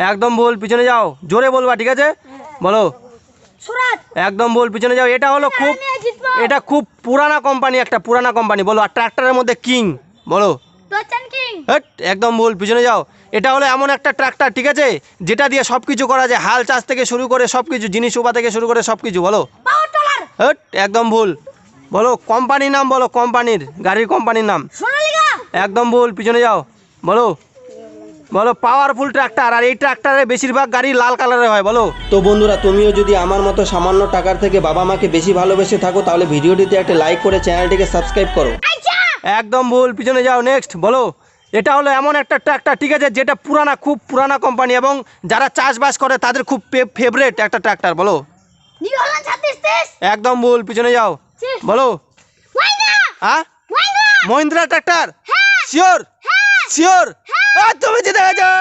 একদম ভুল, পিছনে যাও, জোরে বলবা, ঠিক আছে? বলো। একদম ভুল, পিছনে যাও। এটা খুব পুরানা কোম্পানি, একটা পুরানা কোম্পানি। বলো। আর ট্রাক্টরের মধ্যে কিং, বলো। একদম ভুল, পিছনে যাও। এটা হলো এমন একটা ট্রাক্টর, ঠিক আছে, যেটা দিয়ে সবকিছু করা যায়, হাল চাষ থেকে শুরু করে সবকিছু, জিনিস উপা থেকে শুরু করে সবকিছু। বলো। একদম ভুল। বলো কোম্পানির নাম, বলো কোম্পানির, গাড়ির কোম্পানির নাম। একদম ভুল, পিছনে যাও। বলো। বলো পাওয়ারফুল ট্রাক্টর। আর এই ট্রাক্টরে বেশিরভাগ গাড়ি লাল কালারের হয়। বলো। তো বন্ধুরা, তুমিও যদি আমার মতো সামান্য টাকার থেকে বাবা মাকে বেশি ভালোবেসে থাকো, তাহলে ভিডিওটিতে একটা লাইক করে চ্যানেলটিকে সাবস্ক্রাইব করো। একদম ভুল, পিছনে যাও। নেক্সট বলো। এটা হলো এমন একটা ট্রাক্টর, ঠিক আছে, যেটা পুরানা, খুব পুরানা কোম্পানি, এবং যারা চাষবাস করে তাদের খুব ফেভারিট একটা ট্রাক্টর। বলো। একদম ভুল, পিছনে যাও। বলো। হ্যাঁ, মহিন্দ্রা ট্রাক্টর। শিওর? শিওর? তুমি জিতে গেছো।